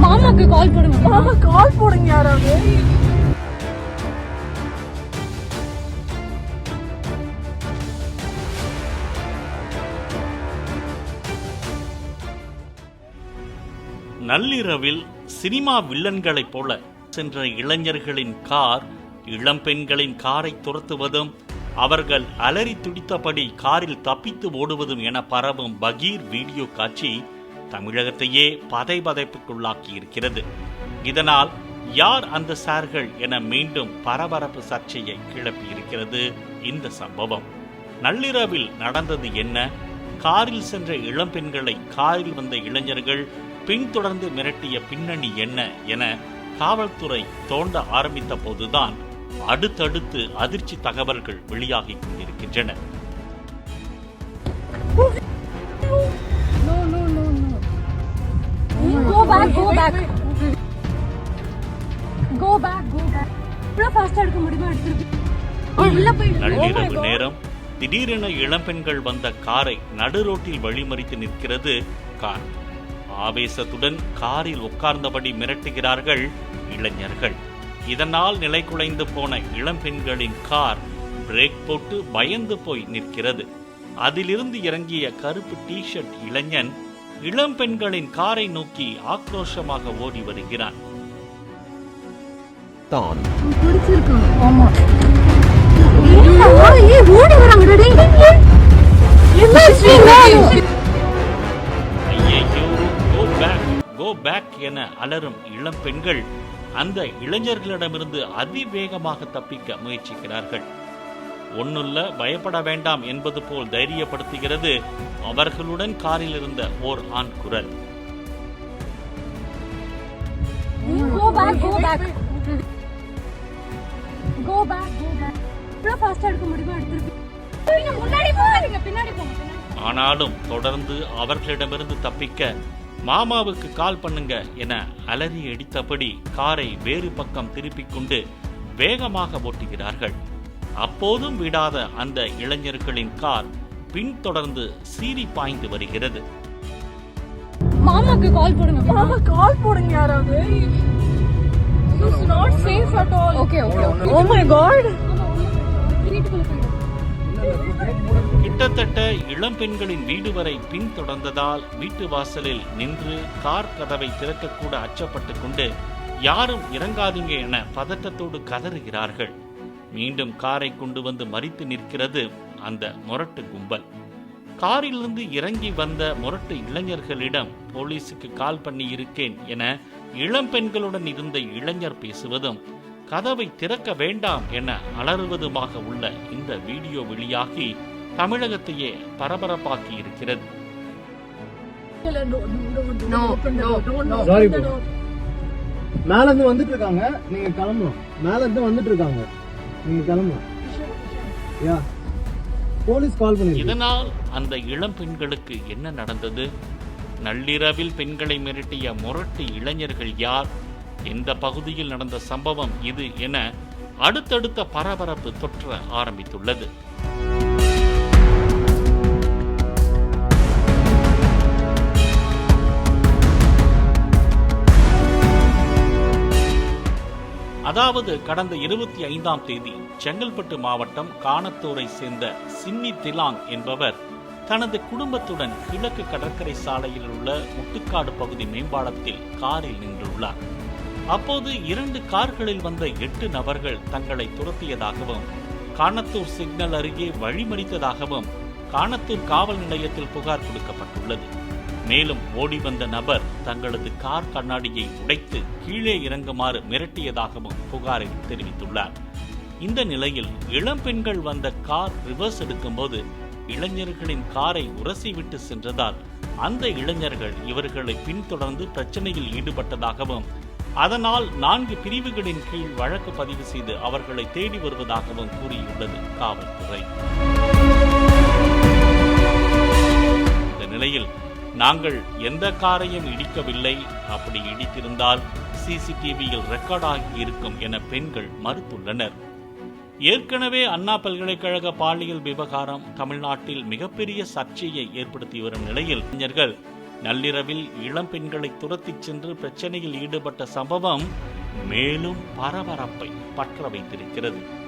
மாமாக்கு கால் போடுங்க. மாமா கால் போடுங்க யாராவது. நள்ளிரவில் சினிமா வில்லன்களைப் போல சென்ற இளைஞர்களின் கார் இளம்பெண்களின் காரை துரத்துவதும் அவர்கள் அலறி துடித்தபடி காரில் தப்பித்து ஓடுவதும் என பரவும் பகீர் வீடியோ காட்சி தமிழகத்தையே பதைபதைப்புக்குள்ளாக்கி இருக்கிறது. இதனால் யார் அந்த சார்கள் என மீண்டும் பரபரப்பு சர்ச்சையை கிளப்பியிருக்கிறது இந்த சம்பவம். நள்ளிரவில் நடந்தது என்ன? காரில் சென்ற இளம்பெண்களை காரில் வந்த இளைஞர்கள் பின்தொடர்ந்து மிரட்டிய பின்னணி என்ன என காவல்துறை தோண்ட ஆரம்பித்த போதுதான் அடுத்தடுத்து அதிர்ச்சி தகவல்கள் வெளியாகிக் கொண்டிருக்கின்றன. நள்ளிரவு நேரம் திடீரென இளம்பெண்கள் வந்த காரை நடு ரோட்டில் வழிமறித்து நிற்கிறது கார். ஆவேசத்துடன் காரில் உட்கார்ந்தபடி மிரட்டுகிறார்கள் இளைஞர்கள். இதனால் நிலை குலைந்து போன இளம்பெண்களின் கார் பிரேக் போட்டு பயந்து போய் நிற்கிறது. அதிலிருந்து இறங்கிய கருப்பு டி-ஷர்ட் இளைஞன் இளம்பெண்களின் காரை நோக்கி ஆக்ரோஷமாக ஓடி வருகிறான். கோ பேக் என அலறும் இளம் பெண்கள் அந்த இளைஞர்களிடமிருந்து அதிவேகமாக தப்பிக்க முயற்சிக்கிறார்கள். ஒன்னுல்ல, பயப்பட வேண்டாம் என்பது போல் தைரியப்படுத்துகிறது அவர்களுடன் காரில் இருந்த ஓர் ஆண் குரல். ஆனாலும் தொடர்ந்து அவர்களிடமிருந்து தப்பிக்க மாமாவுக்கு கால் பண்ணுங்க என அலறி அடித்தபடி காரை வேறு பக்கம் திருப்பிக் கொண்டு வேகமாக ஓட்டுகிறார்கள். அப்போதும் விடாத அந்த இளைஞர்களின் கார் பின்தொடர்ந்து சீறி பாய்ந்து வருகிறது. மாமாக்கு கால் போடுங்க. மாமா கால் போடுங்க யாராவது. It's not safe at all. Okay. Oh my god. கிட்டத்தட்ட இளம்பெண்களின் வீடு வரை பின்தொடர்ந்ததால் வீட்டு வாசலில் நின்று கார் கதவை திறக்கக்கூட அச்சப்பட்டுக் கொண்டு யாரும் இறங்காதீங்க என பதட்டத்தோடு கதறுகிறார்கள். மீண்டும் காரை கொண்டு வந்து மறித்து நிற்கிறது அந்த முரட்டு கும்பல். காரிலிருந்து இறங்கி வந்த முரட்டு இளைஞர்களிடம் போலீசுக்கு கால் பண்ணி இருக்கேன் என இளம்பெண்களுடன் இருந்த இளைஞர் பேசுவதும் கதவை திறக்க வேண்டாம் என அலறுவதுமாக உள்ள இந்த வீடியோ வெளியாகி தமிழகத்தையே பரபரப்பாக்கி இருக்கிறது. மேல இருந்து வந்துட்டு இருக்காங்க, நீங்க கிளம்பணும். மேல இருந்து வந்துட்டு இருக்காங்க, நீங்க கிளம்பணும். போலீஸ் கால் பண்ணி. இதனால் அந்த இளம் பெண்களுக்கு என்ன நடந்தது? நள்ளிரவில் பெண்களை மிரட்டிய முரட்டு இளைஞர்கள் யார்? எந்த பகுதியில் நடந்த சம்பவம் இது என அடுத்தடுத்த பரபரப்பு தொற்ற ஆரம்பித்துள்ளது. அதாவது கடந்த 25ஆம் தேதி செங்கல்பட்டு மாவட்டம் காணத்தூரை சேர்ந்த சின்னி திலாங் என்பவர் தனது குடும்பத்துடன் கிழக்கு கடற்கரை சாலையில் உள்ள முட்டுக்காடு பகுதி மேம்பாலத்தில் காரில் நின்றுள்ளார். அப்போது 2 கார்களில் வந்த 8 நபர்கள் தங்களை துரத்தியதாகவும் காணத்தூர் சிக்னல் அருகே வழிமறித்ததாகவும் காணத்தூர் காவல் நிலையத்தில் புகார் கொடுக்கப்பட்டுள்ளது. மேலும் ஓடி வந்த நபர் தங்களது கார் கண்ணாடியை உடைத்து கீழே இறங்குமாறு மிரட்டியதாகவும் புகாரில் தெரிவித்துள்ளார். இந்த நிலையில் இளம்பெண்கள் வந்த கார் ரிவர்ஸ் எடுக்கும்போது இளைஞர்களின் காரை உரசிவிட்டு சென்றதால் அந்த இளைஞர்கள் இவர்களை பின்தொடர்ந்து பிரச்சனையில் ஈடுபட்டதாகவும் அதனால் 4 பிரிவுகளின் கீழ் வழக்கு பதிவு செய்து அவர்களை தேடி வருவதாகவும் கூறியுள்ளது காவல்துறை. இந்த நிலையில் நாங்கள் எந்த காரையும் இடிக்கவில்லை, அப்படி இடித்திருந்தால் சிசிடிவியில் ரெக்கார்ட் ஆகி இருக்கும் என பெண்கள் மறுத்துள்ளனர். ஏற்கனவே அண்ணா பல்கலைக்கழக பாலியல் விவகாரம் தமிழ்நாட்டில் மிகப்பெரிய சர்ச்சையை ஏற்படுத்தி வரும் நிலையில் இளைஞர்கள் நள்ளிரவில் இளம் பெண்களை துரத்திச் சென்று பிரச்சனையில் ஈடுபட்ட சம்பவம் மேலும் பரபரப்பை பற்ற வைத்திருக்கிறது.